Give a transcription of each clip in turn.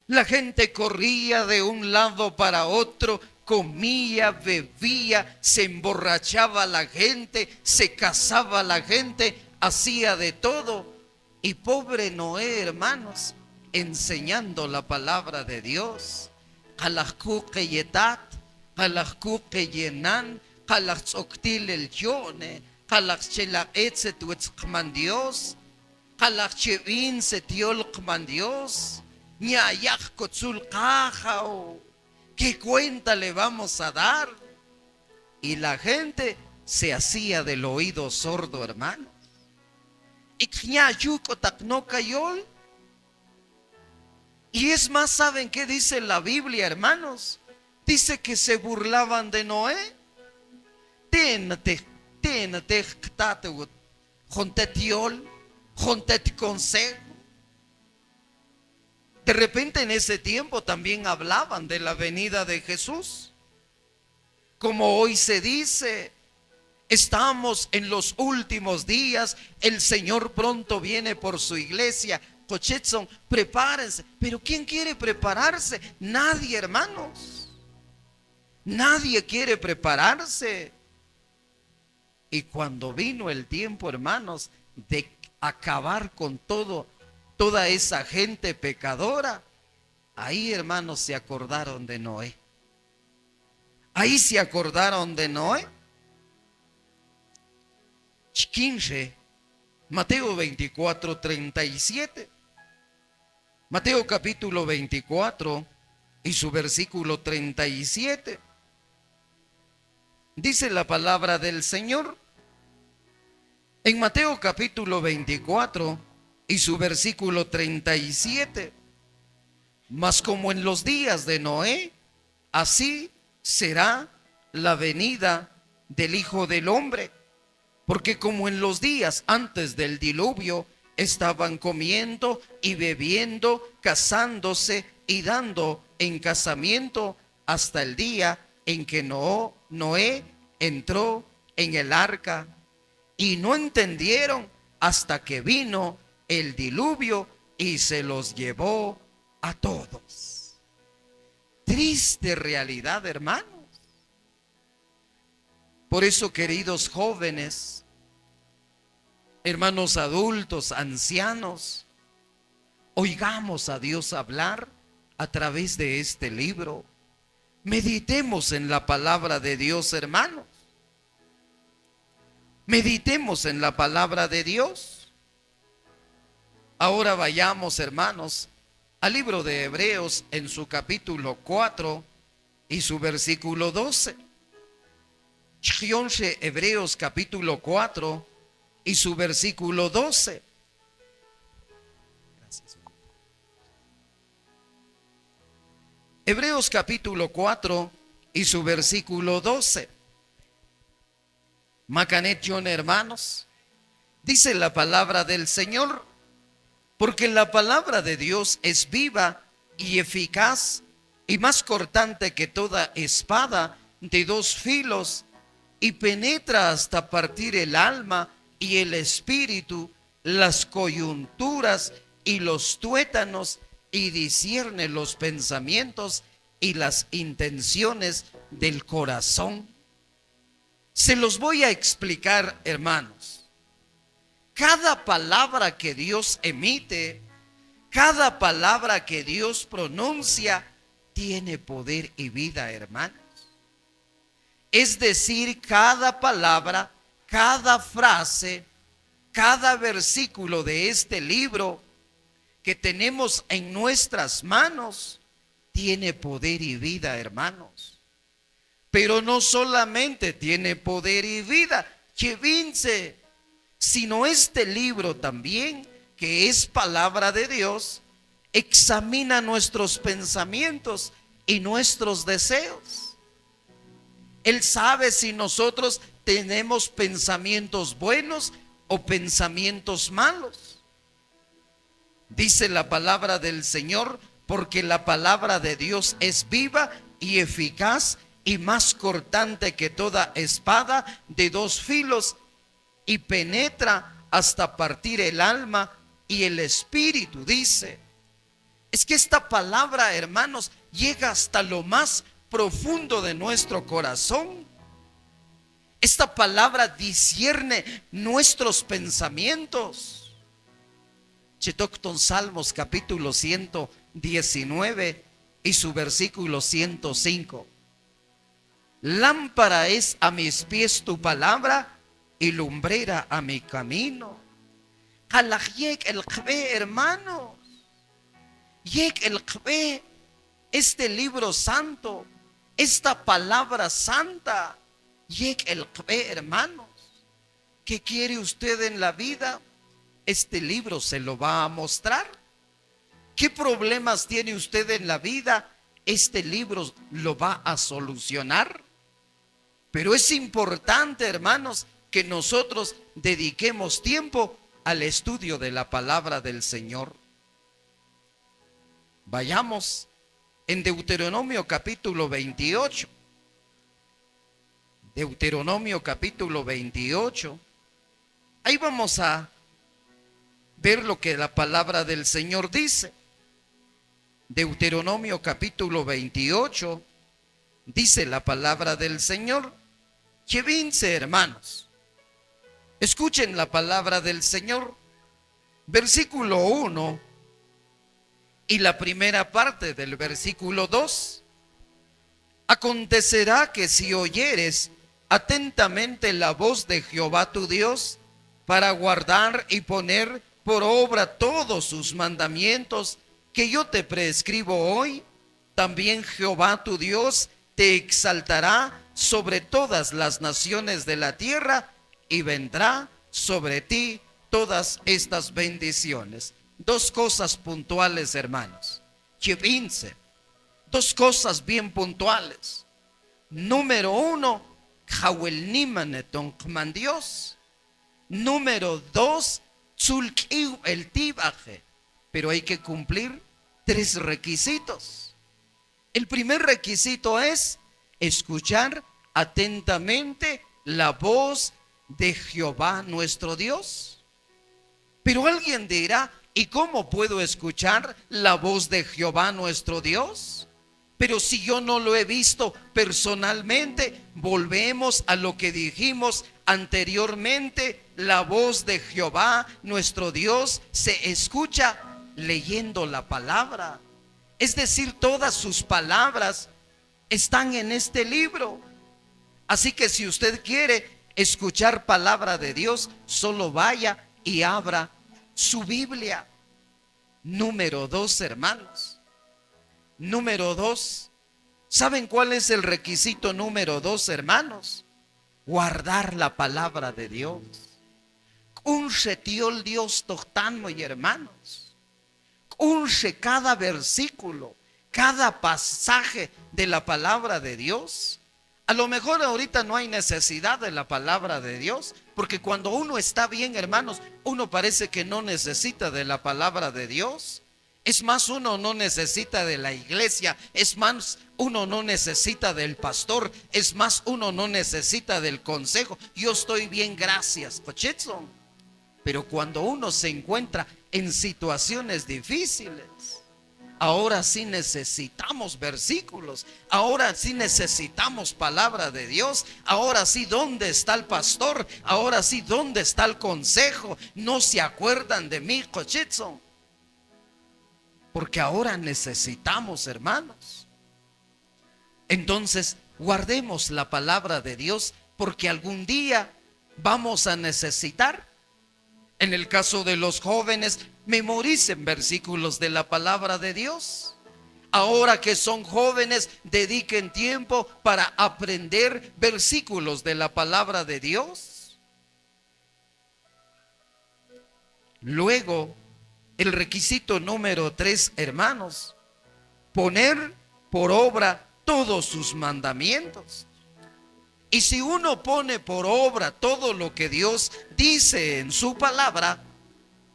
La gente corría de un lado para otro, comía, bebía, se emborrachaba la gente, se casaba la gente, hacía de todo. Y pobre Noé, hermanos, enseñando la palabra de Dios. Halakhuke yetat, halakhuke yenan, halakzoktil el yone, halakchela etzet wetzkman Dios, halakchevin setiolkman Dios. Ñayak kotzul kajao. ¿Qué cuenta le vamos a dar? Y la gente se hacía del oído sordo, hermano. Y es más, ¿saben qué dice la Biblia, hermanos? Dice que se burlaban de Noé. Consejo. De repente en ese tiempo también hablaban de la venida de Jesús. Como hoy se dice, estamos en los últimos días, el Señor pronto viene por su iglesia. Cochetson, prepárense. Pero ¿quién quiere prepararse? Nadie, hermanos. Nadie quiere prepararse. Y cuando vino el tiempo, hermanos, de acabar con toda esa gente pecadora, ahí, hermanos, se acordaron de Noé. Ahí se acordaron de Noé. 15, Mateo 24, 37. Mateo capítulo 24 y su versículo 37. Dice la palabra del Señor. En Mateo capítulo 24 y su versículo 37. Mas como en los días de Noé, así será la venida del Hijo del Hombre. Porque como en los días antes del diluvio, estaban comiendo y bebiendo, casándose y dando en casamiento hasta el día en que Noé entró en el arca. Y no entendieron hasta que vino el diluvio y se los llevó a todos. Triste realidad, hermanos. Por eso, queridos jóvenes, hermanos adultos, ancianos, oigamos a Dios hablar a través de este libro. Meditemos en la palabra de Dios, hermanos. Meditemos en la palabra de Dios. Ahora vayamos, hermanos, al libro de Hebreos en su capítulo 4 y su versículo 12. Hebreos capítulo 4 y su versículo 12. Hebreos capítulo 4 y su versículo 12. Macanet John, hermanos, dice la palabra del Señor, porque la palabra de Dios es viva y eficaz y más cortante que toda espada de dos filos, y penetra hasta partir el alma y el espíritu, las coyunturas y los tuétanos, y discierne los pensamientos y las intenciones del corazón. Se los voy a explicar, hermanos. Cada palabra que Dios emite, cada palabra que Dios pronuncia, tiene poder y vida, hermanos. Es decir, cada palabra, cada frase, cada versículo de este libro que tenemos en nuestras manos, tiene poder y vida, hermanos. Pero no solamente tiene poder y vida, sino este libro también, que es palabra de Dios, examina nuestros pensamientos y nuestros deseos. Él sabe si nosotros tenemos pensamientos buenos o pensamientos malos. Dice la palabra del Señor, porque la palabra de Dios es viva y eficaz y más cortante que toda espada de dos filos, y penetra hasta partir el alma y el espíritu, dice, Es que esta palabra, hermanos, llega hasta lo más profundo de nuestro corazón. Esta palabra discierne nuestros pensamientos. Chetocton Salmos capítulo 119 y su versículo 105. Lámpara es a mis pies tu palabra y lumbrera a mi camino. Halajyek el Kbe, hermanos. Yek el Kbe, este libro santo, esta palabra santa. Yek el Kbe, hermanos. ¿Qué quiere usted en la vida? Este libro se lo va a mostrar. ¿Qué problemas tiene usted en la vida? Este libro lo va a solucionar. Pero es importante, hermanos, que nosotros dediquemos tiempo al estudio de la palabra del Señor. Vayamos en Deuteronomio capítulo 28. Deuteronomio capítulo 28. Ahí vamos a ver lo que la palabra del Señor dice. Deuteronomio capítulo 28. Dice la palabra del Señor. Chevinse, hermanos. Escuchen la palabra del Señor. Versículo 1 y la primera parte del versículo 2. Acontecerá que si oyeres atentamente la voz de Jehová tu Dios, para guardar y poner por obra todos sus mandamientos que yo te prescribo hoy, también Jehová tu Dios te exaltará sobre todas las naciones de la tierra y vendrá sobre ti todas estas bendiciones. Dos cosas puntuales, hermanos. Chevinse. Dos cosas bien puntuales. Número uno, Jawel Nimaneton Dios. Número dos, Tzulkiu el Tibaje. Pero hay que cumplir tres requisitos. El primer requisito es escuchar atentamente la voz de Jehová nuestro Dios. Pero alguien dirá, ¿y cómo puedo escuchar la voz de Jehová nuestro Dios? Pero si yo no lo he visto personalmente, volvemos a lo que dijimos anteriormente. La voz de Jehová nuestro Dios se escucha leyendo la palabra. Es decir, todas sus palabras están en este libro. Así que si usted quiere escuchar palabra de Dios, solo vaya y abra su Biblia. Número dos, hermanos. Número dos. ¿Saben cuál es el requisito número dos, hermanos? Guardar la palabra de Dios. Un shetiol Dios tochtano y hermanos. Unse cada versículo, cada pasaje de la palabra de Dios. A lo mejor ahorita no hay necesidad de la palabra de Dios, porque cuando uno está bien, hermanos, uno parece que no necesita de la palabra de Dios. Es más, uno no necesita de la iglesia. Es más, uno no necesita del pastor. Es más, uno no necesita del consejo. Yo estoy bien, gracias. Pero cuando uno se encuentra en situaciones difíciles, ahora sí necesitamos versículos. Ahora sí necesitamos palabra de Dios. Ahora sí, ¿dónde está el pastor? Ahora sí, ¿dónde está el consejo? No se acuerdan de mí, cochitzo. Porque ahora necesitamos, hermanos. Entonces, guardemos la palabra de Dios, porque algún día vamos a necesitar. En el caso de los jóvenes, memoricen versículos de la palabra de Dios. Ahora que son jóvenes, dediquen tiempo para aprender versículos de la palabra de Dios. Luego, el requisito número 3, hermanos, poner por obra todos sus mandamientos. Y si uno pone por obra todo lo que Dios dice en su palabra,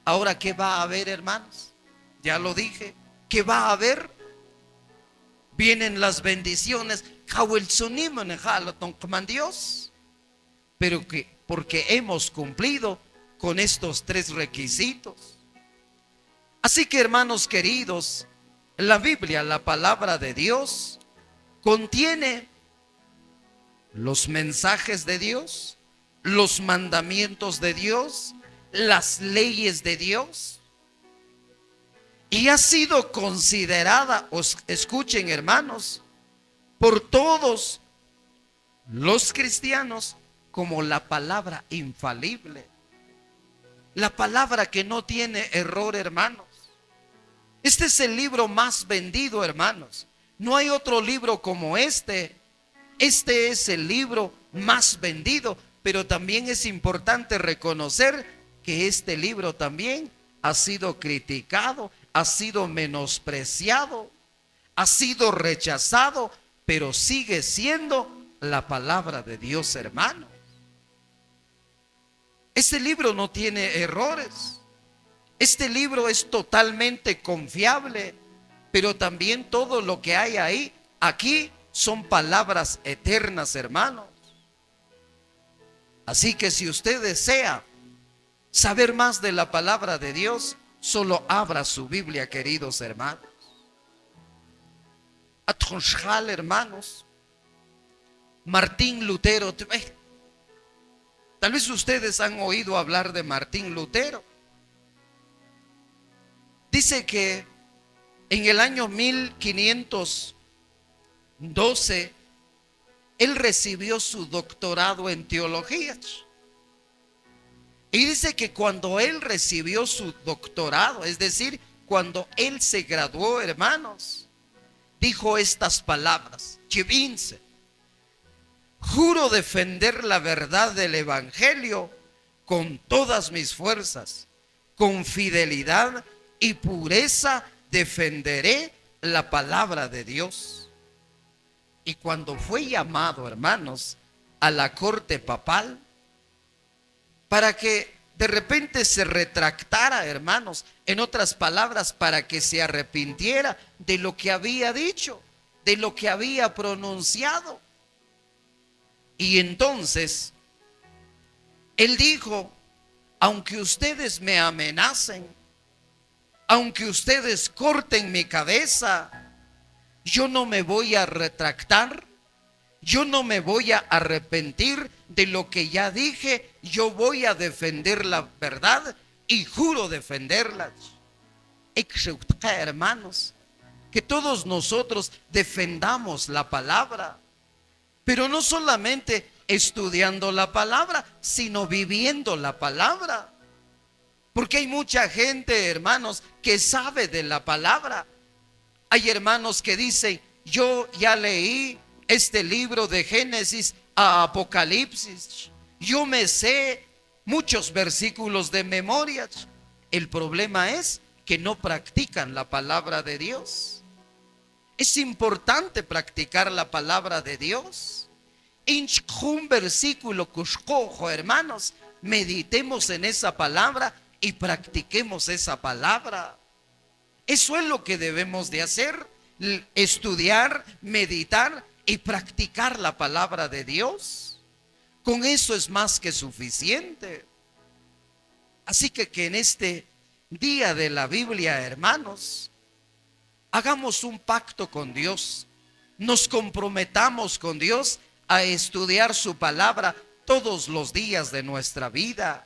ahora ¿qué va a haber, hermanos? Ya lo dije, ¿qué va a haber? Vienen las bendiciones, Dios, pero que porque hemos cumplido con estos tres requisitos. Así que, hermanos queridos, La Biblia, la palabra de Dios, contiene los mensajes de Dios, los mandamientos de Dios, las leyes de Dios. Y ha sido considerada, escuchen hermanos, por todos los cristianos como la palabra infalible. La palabra que no tiene error, hermanos. Este es el libro más vendido, hermanos. No hay otro libro como este. Este es el libro más vendido, pero también es importante reconocer que este libro también ha sido criticado, ha sido menospreciado, ha sido rechazado, pero sigue siendo la palabra de Dios, hermano. Este libro no tiene errores. Este libro es totalmente confiable, pero también todo lo que hay ahí, aquí, son palabras eternas, hermanos. Así que si usted desea saber más de la palabra de Dios, solo abra su Biblia, queridos hermanos. Atonshal, hermanos. Martín Lutero. Tal vez ustedes han oído hablar de Martín Lutero. Dice que en el año 1512 él recibió su doctorado en teología. Y dice que cuando él recibió su doctorado, es decir, cuando él se graduó, hermanos, dijo estas palabras: Chivince, juro defender la verdad del evangelio con todas mis fuerzas, con fidelidad y pureza defenderé la palabra de Dios. Y cuando fue llamado, hermanos, a la corte papal, para que de repente se retractara, hermanos, en otras palabras, para que se arrepintiera de lo que había dicho, de lo que había pronunciado. Y entonces él dijo: aunque ustedes me amenacen, aunque ustedes corten mi cabeza, yo no me voy a retractar, yo no me voy a arrepentir de lo que ya dije. Yo voy a defender la verdad y juro defenderla. Hermanos, que todos nosotros defendamos la palabra, pero no solamente estudiando la palabra, sino viviendo la palabra. Porque hay mucha gente, hermanos, que sabe de la palabra. Hay hermanos que dicen: yo ya leí este libro de Génesis a Apocalipsis, yo me sé muchos versículos de memoria. El problema es que no practican la palabra de Dios. Es importante practicar la palabra de Dios. Un versículo que escojo, hermanos, meditemos en esa palabra y practiquemos esa palabra. Eso es lo que debemos de hacer: estudiar, meditar y practicar la palabra de Dios. Con eso es más que suficiente. Así que en este día de la Biblia, hermanos, hagamos un pacto con Dios, nos comprometamos con Dios a estudiar su palabra todos los días de nuestra vida,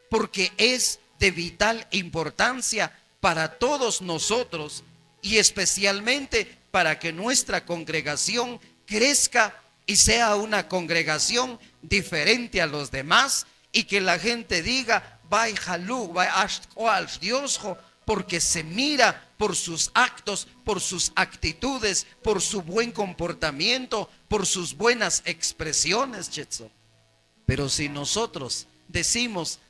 porque es de vital importancia para todos nosotros y especialmente para que nuestra congregación crezca y sea una congregación diferente a los demás, y que la gente diga: "Vai Jalú, vai Ashtkwal, Dios", porque se mira por sus actos, por sus actitudes, por su buen comportamiento, por sus buenas expresiones. Pero si nosotros decimos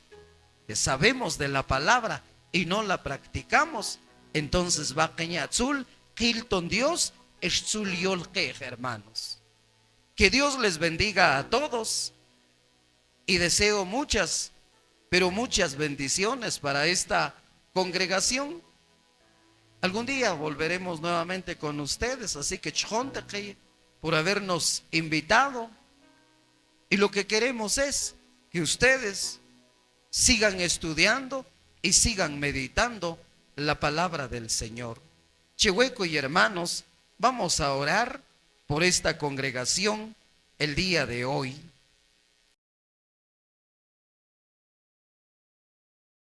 que sabemos de la palabra y no la practicamos, entonces va Keñatzul, Hilton Dios, Eshtzul Yolkej, hermanos. Que Dios les bendiga a todos y deseo muchas, pero muchas bendiciones para esta congregación. Algún día volveremos nuevamente con ustedes, así que chonteje por habernos invitado. Y lo que queremos es que ustedes sigan estudiando y sigan meditando la palabra del Señor. Chehueco y hermanos, vamos a orar por esta congregación el día de hoy.